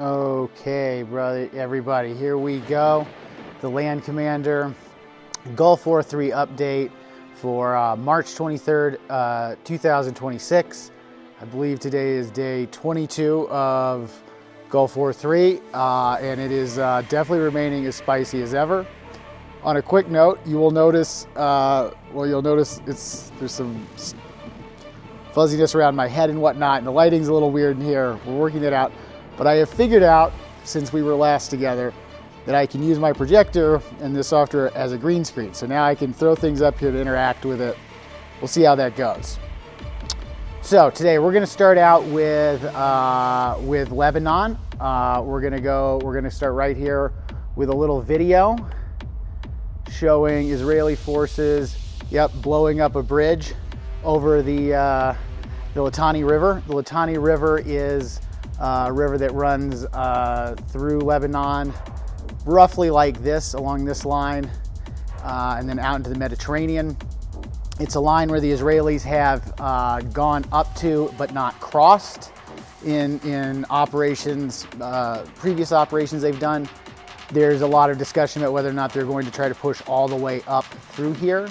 Okay, brother, everybody, here we go. The Land Commander Gulf War III update for March 23rd, 2026. I believe today is day 22 of Gulf War III, and it is definitely remaining as spicy as ever. On a quick note, you will notice, there's some fuzziness around my head and whatnot, and the lighting's a little weird in here. We're working that out. But I have figured out, since we were last together, that I can use my projector and this software as a green screen. So now I can throw things up here to interact with it. We'll see how that goes. So today we're going to start out with Lebanon. We're going to start right here with a little video showing Israeli forces, blowing up a bridge over the Litani River. The Litani River is a river that runs through Lebanon, roughly like this, along this line, and then out into the Mediterranean. It's a line where the Israelis have gone up to but not crossed in operations, previous operations they've done. There's a lot of discussion about whether or not they're going to try to push all the way up through here.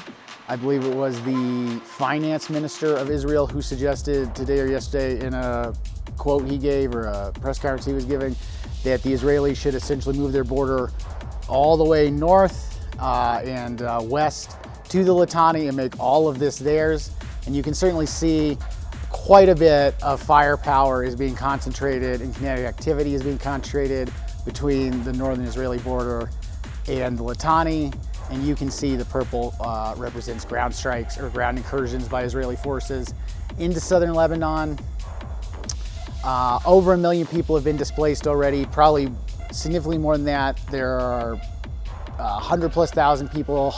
I believe it was the finance minister of Israel who suggested today or yesterday in a quote he gave, or a press conference he was giving, that the Israelis should essentially move their border all the way north and west to the Litani and make all of this theirs. And you can certainly see quite a bit of firepower is being concentrated and kinetic activity is being concentrated between the northern Israeli border and the Litani. And you can see the purple represents ground strikes or ground incursions by Israeli forces into southern Lebanon. Over 1 million people have been displaced already, probably significantly more than that. There are 100,000+ people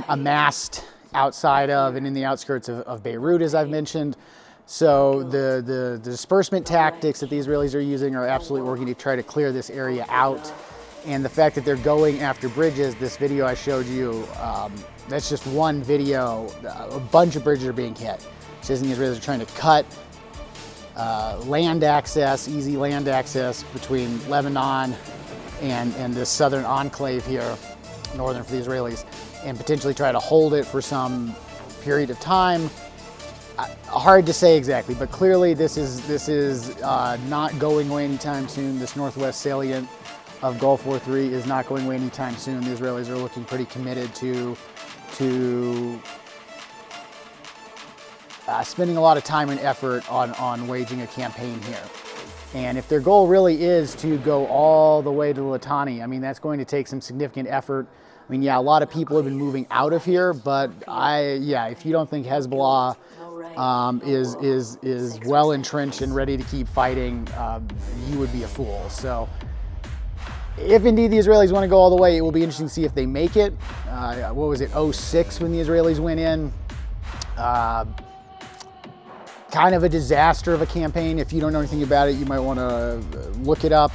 amassed outside of and in the outskirts of Beirut, as I've mentioned. So the disbursement tactics that the Israelis are using are absolutely working to try to clear this area out. And the fact that they're going after bridges, this video I showed you, that's just one video. A bunch of bridges are being hit. The Israelis are trying to cut land access, easy land access between Lebanon and this southern enclave here, northern for the Israelis, and potentially try to hold it for some period of time. Hard to say exactly, but clearly this is not going away anytime soon. This northwest salient of Gulf War III is not going away anytime soon. The Israelis are looking pretty committed to spending a lot of time and effort on waging a campaign here. And if their goal really is to go all the way to Litani, I mean, that's going to take some significant effort. I mean, a lot of people have been moving out of here, but if you don't think Hezbollah is well entrenched and ready to keep fighting, you would be a fool. So if indeed the Israelis want to go all the way, it will be interesting to see if they make it. What was it, 2006 when the Israelis went in? Kind of a disaster of a campaign. If you don't know anything about it, you might want to look it up.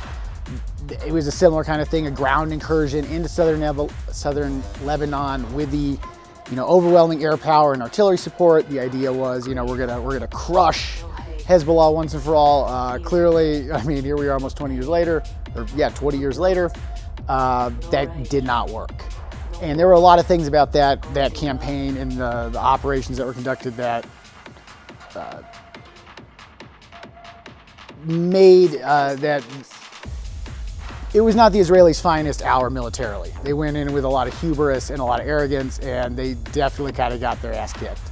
It was a similar kind of thing, a ground incursion into southern Lebanon with the overwhelming air power and artillery support. The idea was, we're gonna crush Hezbollah once and for all. Clearly, I mean, here we are almost 20 years later, 20 years later, that did not work. And there were a lot of things about that campaign and the operations that were conducted that made that it was not the Israelis' finest hour militarily. They went in with a lot of hubris and a lot of arrogance, and they definitely kind of got their ass kicked.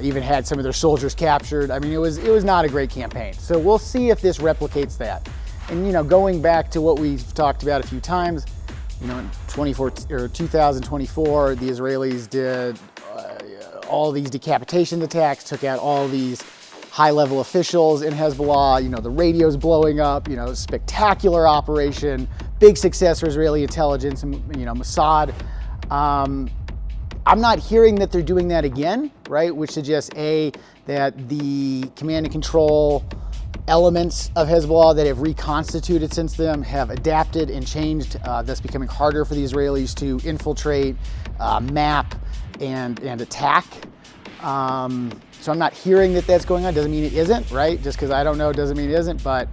Even had some of their soldiers captured. I mean, it was not a great campaign. So we'll see if this replicates that. And going back to what we've talked about a few times, in 2024, the Israelis did all these decapitation attacks, took out all these high-level officials in Hezbollah. The radio's blowing up. Spectacular operation, big success for Israeli intelligence, Mossad. I'm not hearing that they're doing that again, right? Which suggests that the command and control elements of Hezbollah that have reconstituted since then have adapted and changed, thus becoming harder for the Israelis to infiltrate, map, and attack. So I'm not hearing that that's going on. Doesn't mean it isn't, right? Just because I don't know doesn't mean it isn't, but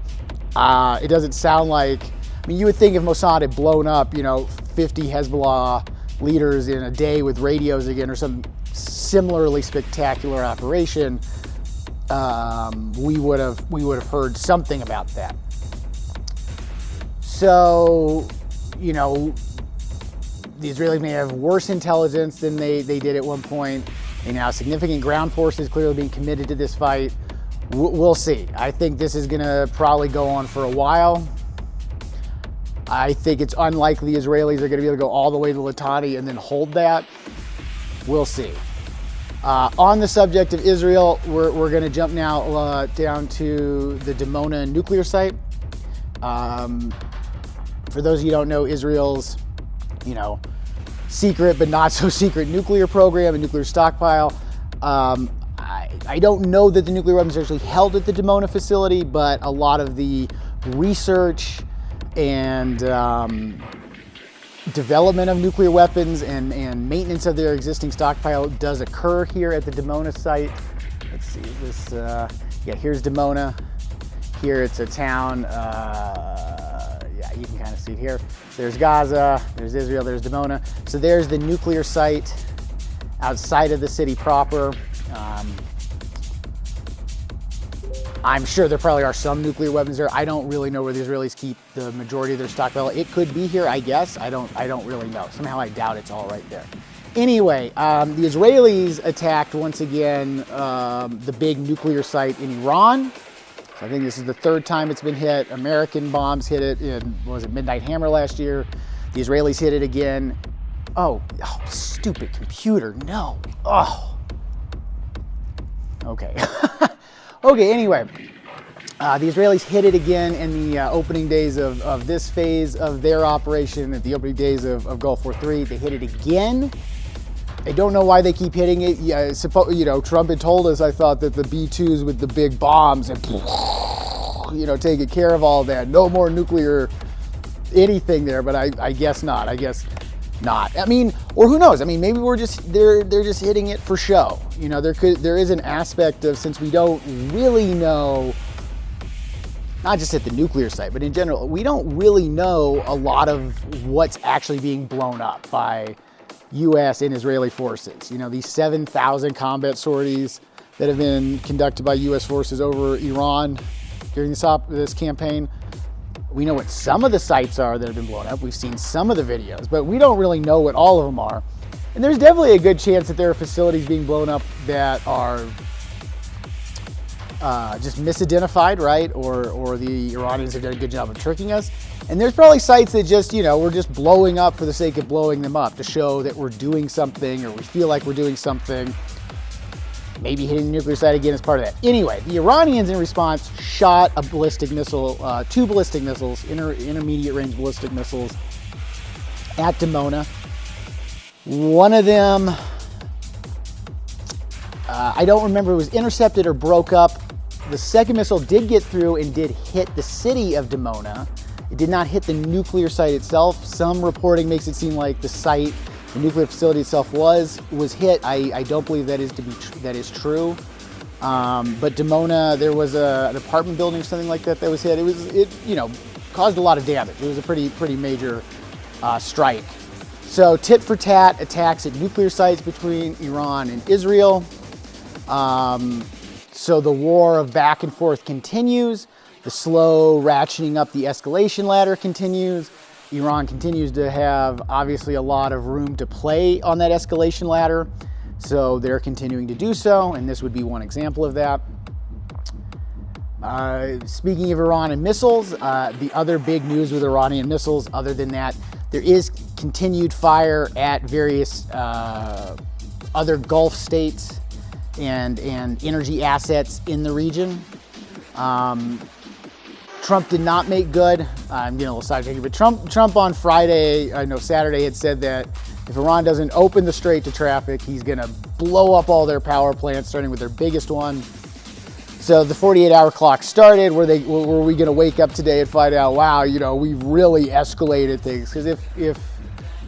it doesn't sound like, I mean, you would think if Mossad had blown up, 50 Hezbollah leaders in a day with radios again, or some similarly spectacular operation, we would have heard something about that. So, the Israelis may have worse intelligence than they did at one point. They now have significant ground forces clearly being committed to this fight. We'll see. I think this is going to probably go on for a while. I think it's unlikely the Israelis are going to be able to go all the way to Litani and then hold that. We'll see. On the subject of Israel, we're going to jump now down to the Dimona nuclear site. For those of you who don't know, Israel's, secret but not so secret nuclear program and nuclear stockpile. I don't know that the nuclear weapons are actually held at the Dimona facility, but a lot of the research and development of nuclear weapons and maintenance of their existing stockpile does occur here at the Dimona site. Let's see, here's Dimona. Here it's a town. You can kind of see it here. There's Gaza, there's Israel, there's Dimona. So there's the nuclear site outside of the city proper. I'm sure there probably are some nuclear weapons there. I don't really know where the Israelis keep the majority of their stockpile. It could be here, I guess. I don't really know. Somehow I doubt it's all right there. Anyway, the Israelis attacked once again the big nuclear site in Iran. So I think this is the third time it's been hit. American bombs hit it in, Midnight Hammer last year. The Israelis hit it again. Oh, stupid computer, no. Oh. Okay. Okay, anyway. The Israelis hit it again in the opening days of this phase of their operation, at the opening days of Gulf War III. They hit it again. I don't know why they keep hitting it. Yeah, Trump had told us, I thought, that the B-2s with the big bombs and, taking care of all that. No more nuclear anything there, but I guess not. I guess not. I mean, or who knows? I mean, maybe they're just hitting it for show. There is an aspect of, since we don't really know, not just at the nuclear site, but in general, we don't really know a lot of what's actually being blown up by U.S. and Israeli forces. These 7,000 combat sorties that have been conducted by U.S. forces over Iran during this campaign. We know what some of the sites are that have been blown up. We've seen some of the videos, but we don't really know what all of them are. And there's definitely a good chance that there are facilities being blown up that are just misidentified, right? Or the Iranians have done a good job of tricking us. And there's probably sites that just, we're just blowing up for the sake of blowing them up to show that we're doing something, or we feel like we're doing something. Maybe hitting the nuclear site again is part of that. Anyway, the Iranians in response shot a ballistic missile, two ballistic missiles, intermediate range ballistic missiles at Dimona. One of them, I don't remember if it was intercepted or broke up. The second missile did get through and did hit the city of Dimona. It did not hit the nuclear site itself. Some reporting makes it seem like the site, the nuclear facility itself was hit. I don't believe that is true. But Dimona, there was an apartment building or something like that was hit. It caused a lot of damage. It was a pretty major strike. So tit for tat attacks at nuclear sites between Iran and Israel. So the war of back and forth continues. The slow ratcheting up the escalation ladder continues. Iran continues to have, obviously, a lot of room to play on that escalation ladder. So they're continuing to do so, and this would be one example of that. Speaking of Iran and missiles, the other big news with Iranian missiles, other than that, there is continued fire at various other Gulf states and energy assets in the region. Trump did not make good. I'm getting a little sidetracked, but Trump on Saturday had said that if Iran doesn't open the strait to traffic, he's going to blow up all their power plants, starting with their biggest one. So the 48-hour clock started. Were we going to wake up today and find out, wow, we've really escalated things? Because if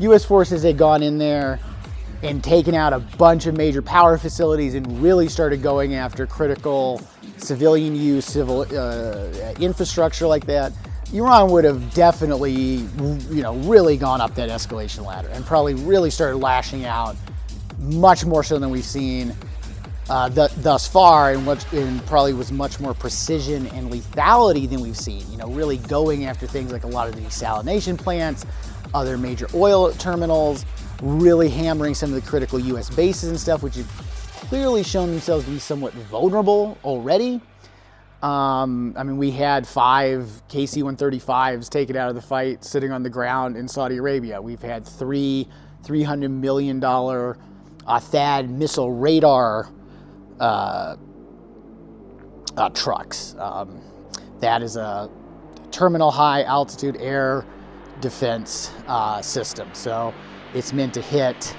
U.S. forces had gone in there and taken out a bunch of major power facilities and really started going after critical civilian use, civil infrastructure like that, Iran would have definitely, really gone up that escalation ladder and probably really started lashing out much more so than we've seen thus far, and probably was much more precision and lethality than we've seen. Really going after things like a lot of the desalination plants, other major oil terminals, really hammering some of the critical U.S. bases and stuff, which have clearly shown themselves to be somewhat vulnerable already. We had 5 KC-135s taken out of the fight sitting on the ground in Saudi Arabia. We've had 3 $300 million THAAD missile radar trucks. That is a terminal high altitude air defense system. So it's meant to hit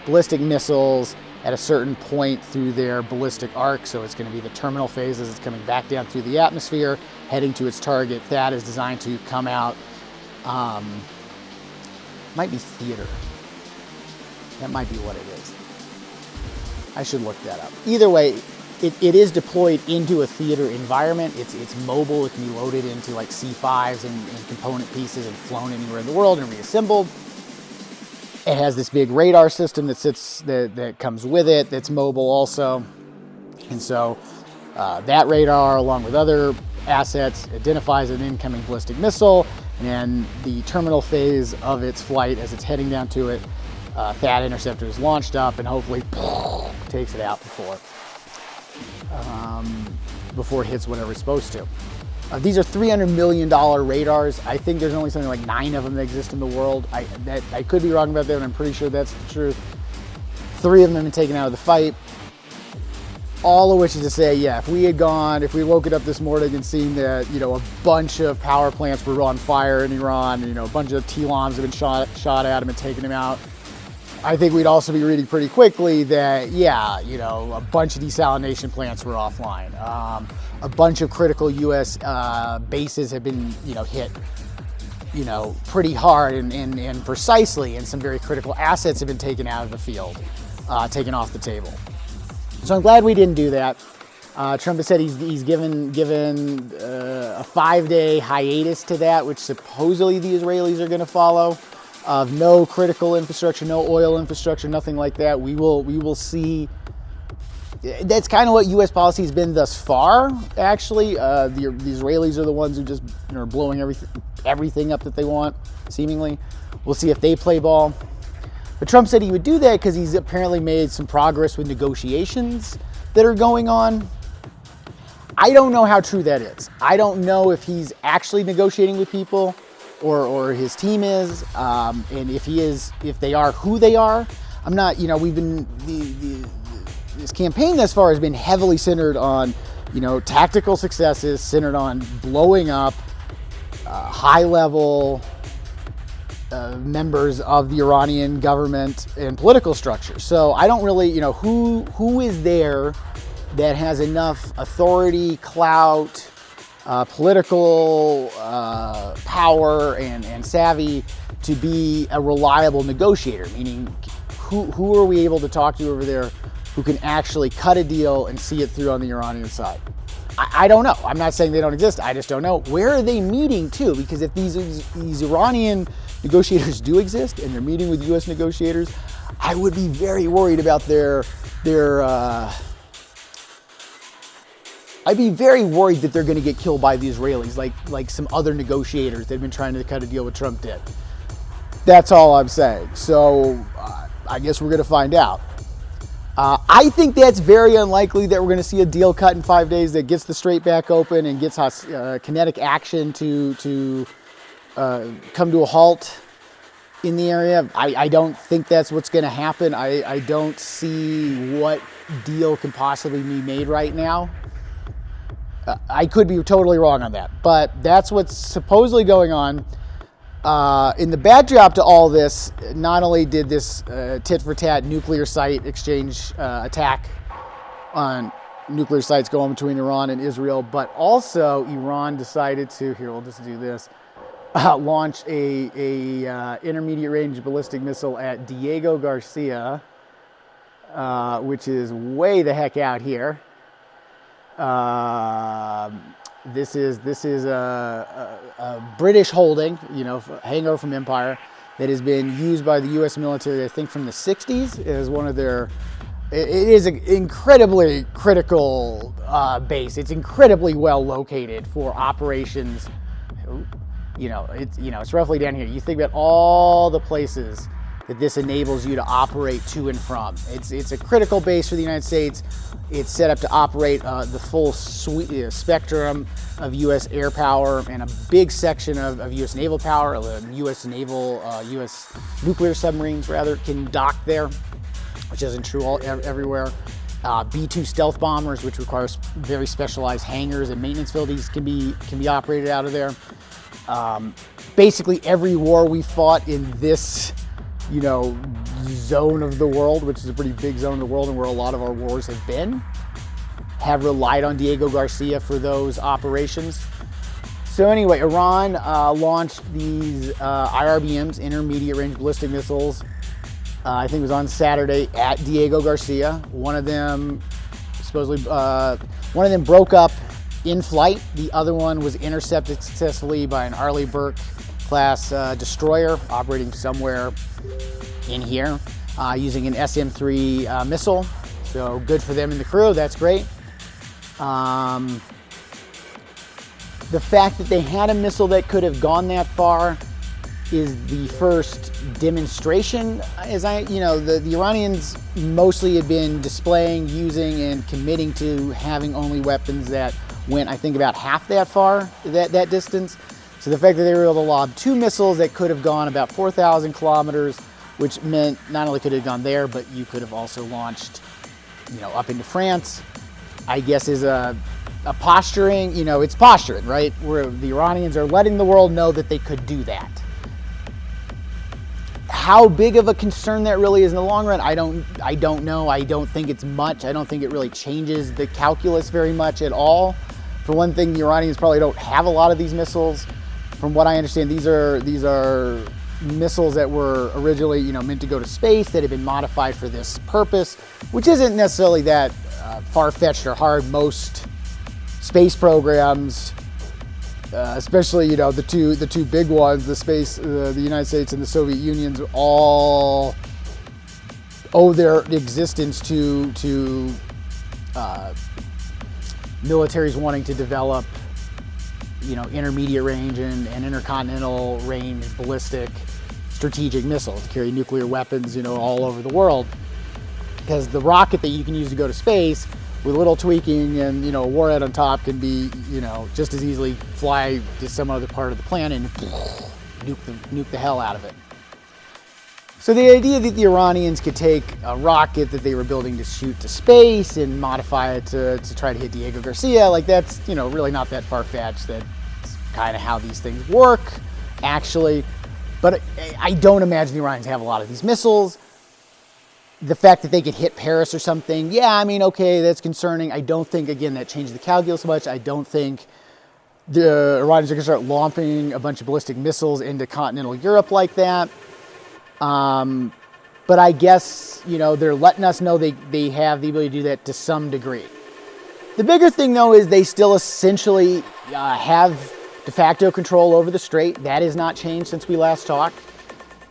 ballistic missiles at a certain point through their ballistic arc. So it's going to be the terminal phase as it's coming back down through the atmosphere, heading to its target. THAAD is designed to come out, might be theater. That might be what it is. I should look that up. Either way, it is deployed into a theater environment. It's mobile. It can be loaded into like C5s and component pieces and flown anywhere in the world and reassembled. It has this big radar system that comes with it that's mobile also. And so that radar, along with other assets, identifies an incoming ballistic missile, and the terminal phase of its flight as it's heading down to it, THAAD interceptor is launched up and hopefully takes it out before it hits whatever it's supposed to. These are $300 million radars. I think there's only something like 9 of them that exist in the world. I could be wrong about that, but I'm pretty sure that's the truth. 3 of them have been taken out of the fight. All of which is to say, yeah, if we woke it up this morning and seen that, a bunch of power plants were on fire in Iran, a bunch of TLOMs have been shot at them and taken them out, I think we'd also be reading pretty quickly that, a bunch of desalination plants were offline. A bunch of critical U.S. bases have been, hit, pretty hard and precisely, and some very critical assets have been taken out of the field, taken off the table. So I'm glad we didn't do that. Trump has said he's given a 5-day hiatus to that, which supposedly the Israelis are going to follow. Of no critical infrastructure, no oil infrastructure, nothing like that. We will see. That's kind of what U.S. policy has been thus far, actually. The Israelis are the ones who just are blowing everything up that they want, seemingly. We'll see if they play ball. But Trump said he would do that because he's apparently made some progress with negotiations that are going on. I don't know how true that is. I don't know if he's actually negotiating with people or his team is, and if they are, who they are. I'm not, we've been, this campaign thus far has been heavily centered on, tactical successes, centered on blowing up high-level members of the Iranian government and political structure. So I don't really, who is there that has enough authority, clout, political power and savvy to be a reliable negotiator, meaning who are we able to talk to over there who can actually cut a deal and see it through on the Iranian side? I don't know. I'm not saying they don't exist. I just don't know. Where are they meeting to? Because if these Iranian negotiators do exist and they're meeting with U.S. negotiators, I would be very worried about I'd be very worried that they're going to get killed by the Israelis, like some other negotiators that have been trying to cut a deal with Trump did. That's all I'm saying. So I guess we're going to find out. I think that's very unlikely that we're going to see a deal cut in 5 days that gets the Strait back open and gets kinetic action to come to a halt in the area. I don't think that's what's going to happen. I don't see what deal can possibly be made right now. I could be totally wrong on that, but that's what's supposedly going on. In the backdrop to all this, not only did this tit-for-tat nuclear site exchange attack on nuclear sites go on between Iran and Israel, but also Iran decided to, here, we'll just do this, launch a intermediate range ballistic missile at Diego Garcia, which is way the heck out here. This is a British holding, you know, hangover from Empire, that has been used by the U.S. military, I think, from the 60s as one of their. It is an incredibly critical base. It's incredibly well located for operations. It's roughly down here. You think about all the places that this enables you to operate to and from. It's a critical base for the United States. It's set up to operate the full spectrum of U.S. air power and a big section of U.S. naval power. U.S. nuclear submarines rather can dock there, which isn't true everywhere. B-2 stealth bombers, which requires very specialized hangars and maintenance facilities, can be operated out of there. Basically, every war we fought in this, zone of the world, which is a pretty big zone of the world and where a lot of our wars have relied on Diego Garcia for those operations. So anyway, Iran launched these IRBMs, intermediate range ballistic missiles. I think it was on Saturday at Diego Garcia. One of them broke up in flight. The other one was intercepted successfully by an Arleigh Burke class destroyer operating somewhere in here using an SM-3 missile. So good for them and the crew, that's great. The fact that they had a missile that could have gone that far is the first demonstration. The Iranians mostly had been displaying, using, and committing to having only weapons that went, I think, about half that far, that distance. So the fact that they were able to lob 2 missiles that could have gone about 4,000 kilometers, which meant not only could it have gone there, but you could have also launched, up into France, I guess is a posturing, it's posturing, right? Where the Iranians are letting the world know that they could do that. How big of a concern that really is in the long run, I don't know. I don't think it's much. I don't think it really changes the calculus very much at all. For one thing, the Iranians probably don't have a lot of these missiles. From what I understand, these are missiles that were originally, meant to go to space, that have been modified for this purpose, which isn't necessarily that far-fetched or hard. Most space programs, especially the two big ones, the United States and the Soviet Unions, all owe their existence to militaries wanting to develop intermediate range and intercontinental range ballistic strategic missiles to carry nuclear weapons all over the world, because the rocket that you can use to go to space with a little tweaking and a warhead on top can be just as easily fly to some other part of the planet and nuke the hell out of it. So the idea that the Iranians could take a rocket that they were building to shoot to space and modify it to try to hit Diego Garcia, that's really not that far-fetched. That's kind of how these things work, actually. But I don't imagine the Iranians have a lot of these missiles. The fact that they could hit Paris or something, okay, that's concerning. I don't think, again, that changed the calculus much. I don't think the Iranians are going to start launching a bunch of ballistic missiles into continental Europe like that. But I guess, they're letting us know they have the ability to do that to some degree. The bigger thing, though, is they still essentially have de facto control over the strait. That has not changed since we last talked.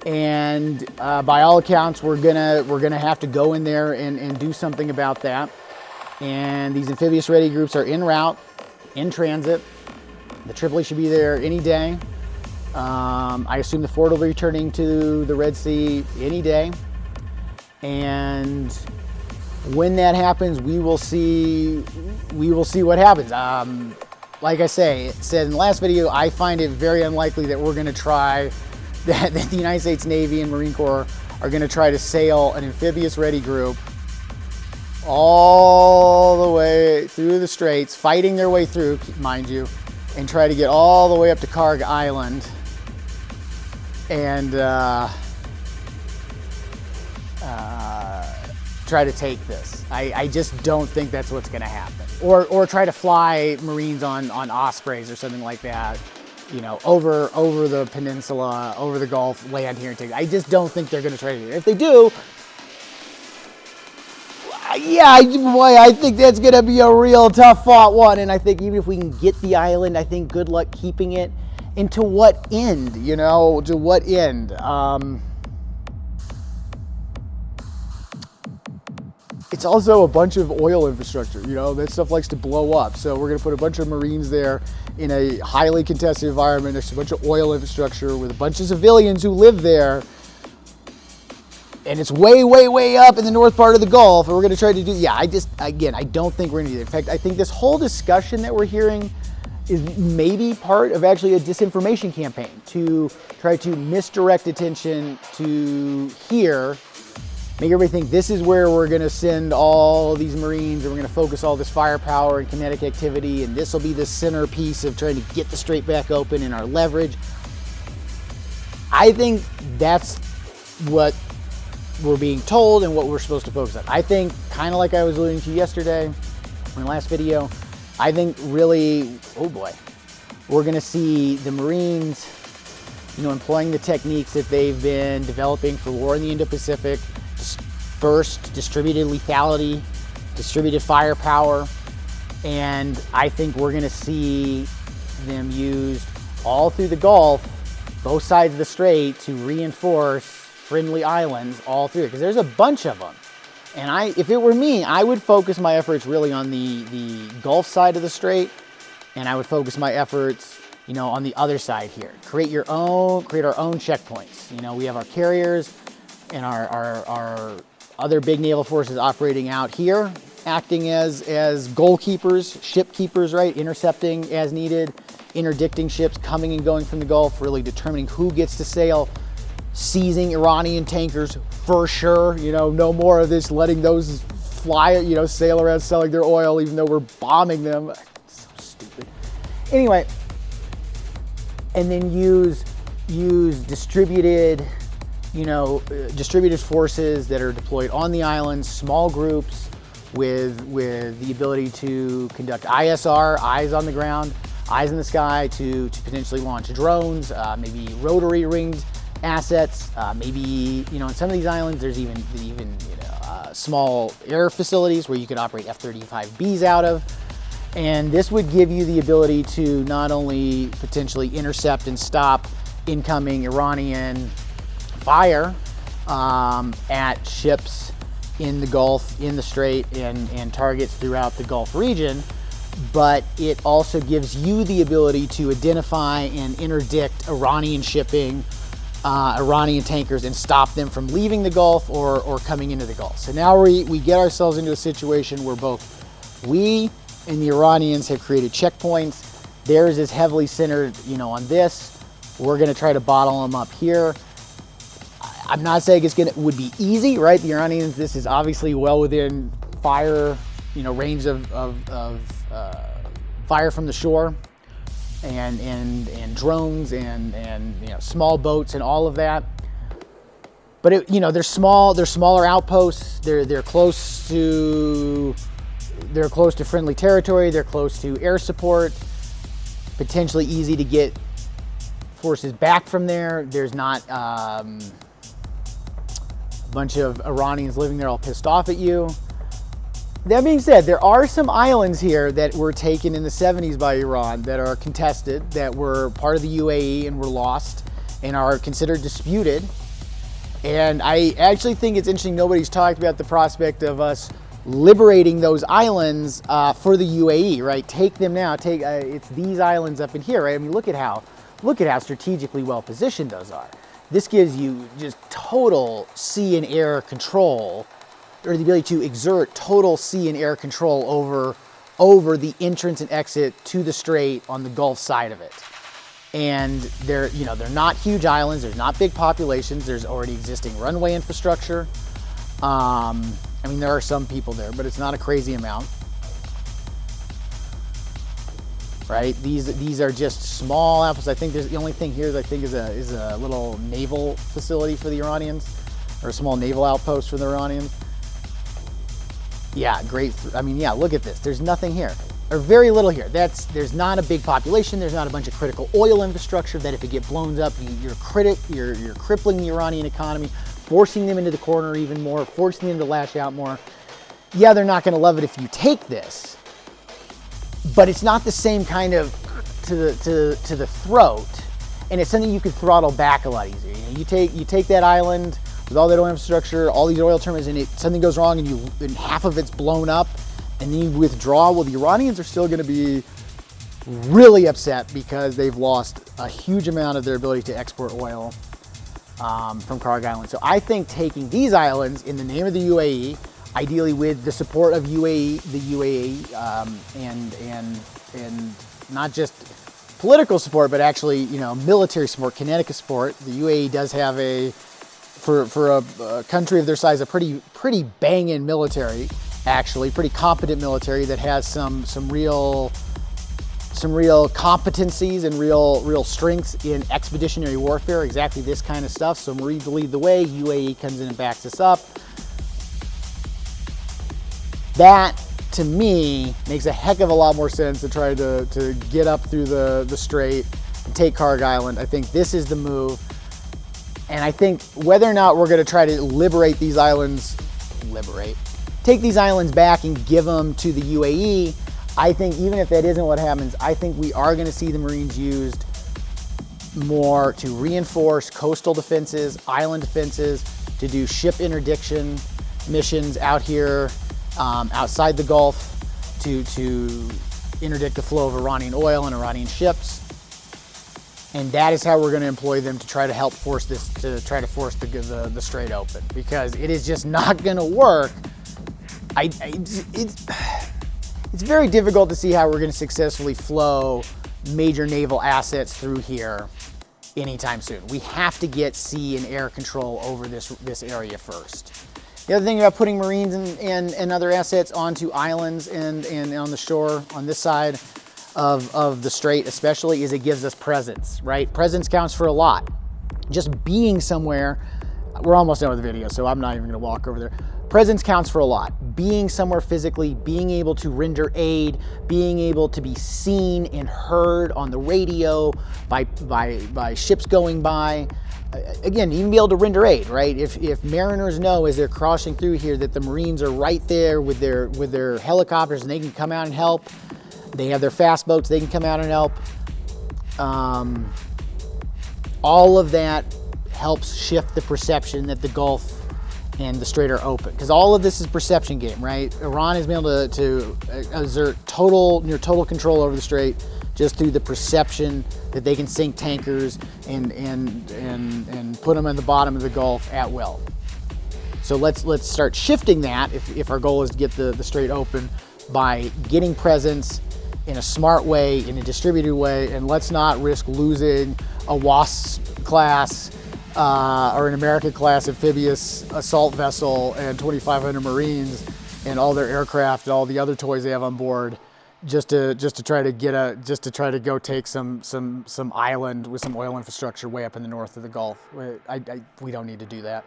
And by all accounts, we're gonna have to go in there and do something about that. And these amphibious ready groups are en route, in transit. The Tripoli should be there any day. I assume the Ford will be returning to the Red Sea any day. And when that happens, we will see what happens. Like I said in the last video, I find it very unlikely that we're going to try, that the United States Navy and Marine Corps are going to try to sail an amphibious ready group all the way through the straits, fighting their way through, mind you, and try to get all the way up to Karg Island and try to take this. I just don't think that's what's going to happen. Or try to fly Marines on Ospreys or something like that, over the peninsula, over the Gulf, land here and take it. I just don't think they're going to try to do it. If they do, Yeah, boy, I think that's going to be a real tough fought one. And I think even if we can get the island, I think good luck keeping it. And to what end, you know, to what end? It's also a bunch of oil infrastructure, you know, that stuff likes to blow up. So we're going to put a bunch of Marines there in a highly contested environment. There's a bunch of oil infrastructure with a bunch of civilians who live there. And it's way, way, way up in the north part of the Gulf. And we're going to try to do, yeah, I don't think we're going to do that. In fact, I think this whole discussion that we're hearing is maybe part of actually a disinformation campaign to try to misdirect attention to here, make everybody think this is where we're going to send all these Marines and we're going to focus all this firepower and kinetic activity, and this will be the centerpiece of trying to get the strait back open and our leverage. I think that's what we're being told and what we're supposed to focus on. I think, kind of like I was alluding to yesterday in the last video, I think really, oh boy, we're going to see the Marines, you know, employing the techniques that they've been developing for war in the Indo-Pacific, dispersed, distributed lethality, distributed firepower, and I think we're going to see them used all through the Gulf, both sides of the strait, to reinforce friendly islands all through it, because there's a bunch of them. And if it were me, I would focus my efforts really on the Gulf side of the strait, and I would focus my efforts, you know, on the other side here. Create our own checkpoints. You know, we have our carriers and our other big naval forces operating out here, acting as goalkeepers, ship keepers, right? Intercepting as needed, interdicting ships coming and going from the Gulf, really determining who gets to sail, seizing Iranian tankers for sure. You know, no more of this letting those fly, you know, sail around selling their oil even though we're bombing them. So stupid. Anyway, and then use distributed, you know, distributed forces that are deployed on the islands, small groups with the ability to conduct ISR, eyes on the ground, eyes in the sky, to potentially launch drones, maybe rotary ringed assets, maybe, you know, on some of these islands there's even you know, small air facilities where you could operate F-35Bs out of. And this would give you the ability to not only potentially intercept and stop incoming Iranian fire at ships in the Gulf, in the Strait, and targets throughout the Gulf region, but it also gives you the ability to identify and interdict Iranian shipping, Iranian tankers, and stop them from leaving the Gulf or coming into the Gulf. So now we get ourselves into a situation where both we and the Iranians have created checkpoints. Theirs is heavily centered, you know, on this. We're going to try to bottle them up here. I'm not saying would be easy, right? The Iranians, this is obviously well within fire, you know, range of fire from the shore, and drones and you know, small boats and all of that. But you know, they're smaller outposts. They're close to friendly territory. They're close to air support. Potentially easy to get forces back from there. There's not a bunch of Iranians living there all pissed off at you. That being said, there are some islands here that were taken in the 70s by Iran that are contested, that were part of the UAE and were lost and are considered disputed. And I actually think it's interesting nobody's talked about the prospect of us liberating those islands for the UAE, right? Take them now. It's these islands up in here, right? I mean, look at how strategically well positioned those are. This gives you just total sea and air control, or the ability to exert total sea and air control over the entrance and exit to the strait on the Gulf side of it. And they're not huge islands. There's not big populations. There's already existing runway infrastructure. I mean, there are some people there, but it's not a crazy amount, right? These are just small outposts. I think the only thing here that I think is a little naval facility for the Iranians, or a small naval outpost for the Iranians. Yeah, great. I mean, yeah, look at this. There's nothing here, or very little here. There's not a big population. There's not a bunch of critical oil infrastructure that if it gets blown up, you're crippling the Iranian economy, forcing them into the corner even more, forcing them to lash out more. yeah, they're not going to love it if you take this, but it's not the same kind of to the throat, and it's something you could throttle back a lot easier. You know, you take that island with all that oil infrastructure, all these oil terminals, and something goes wrong, and half of it's blown up, and then you withdraw. Well, the Iranians are still going to be really upset because they've lost a huge amount of their ability to export oil from Kharg Island. So I think taking these islands in the name of the UAE, ideally with the support of the UAE, and not just political support, but actually, you know, military support, kinetic support. The UAE does have for a country of their size, a pretty banging military, actually, pretty competent military that has some real competencies and real strengths in expeditionary warfare, exactly this kind of stuff. So Marines lead the way, UAE comes in and backs us up. That, to me, makes a heck of a lot more sense to try to get up through the strait and take Kharg Island. I think this is the move. And I think whether or not we're going to try to liberate these islands, take these islands back and give them to the UAE, I think even if that isn't what happens, I think we are going to see the Marines used more to reinforce coastal defenses, island defenses, to do ship interdiction missions out here outside the Gulf to interdict the flow of Iranian oil and Iranian ships. And that is how we're going to employ them to try to help force the strait open, because it is just not going to work. It's very difficult to see how we're going to successfully flow major naval assets through here anytime soon. We have to get sea and air control over this area first. The other thing about putting Marines and other assets onto islands and on the shore on this side of the strait especially is it gives us presence, right? Presence counts for a lot. Just being somewhere, we're almost done with the video, so I'm not even going to walk over there. Presence counts for a lot. Being somewhere physically, being able to render aid, being able to be seen and heard on the radio by ships going by. Again, even be able to render aid, right? If mariners know as they're crossing through here that the Marines are right there with their helicopters and they can come out and help, they have their fast boats, they can come out and help. All of that helps shift the perception that the Gulf and the strait are open, because all of this is perception game, right? Iran has been able to exert near total control over the strait just through the perception that they can sink tankers and put them in the bottom of the Gulf at will. So let's start shifting that if our goal is to get the strait open by getting presence in a smart way, in a distributed way, and let's not risk losing a WASP class or an American-class amphibious assault vessel and 2,500 Marines and all their aircraft and all the other toys they have on board, just to try to go take some island with some oil infrastructure way up in the north of the Gulf. We don't need to do that.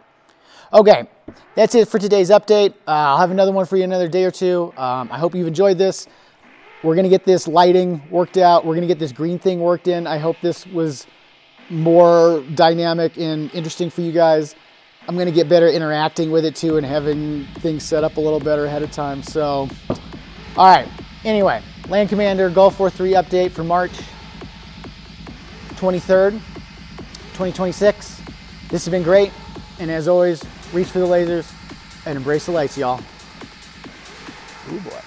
Okay, that's it for today's update. I'll have another one for you in another day or two. I hope you've enjoyed this. We're gonna get this lighting worked out. We're gonna get this green thing worked in. I hope this was more dynamic and interesting for you guys. I'm gonna get better interacting with it too and having things set up a little better ahead of time. So, all right, anyway, Land Commander Gulf War 3 update for March 23rd, 2026. This has been great. And as always, reach for the lasers and embrace the lights, y'all. Ooh boy.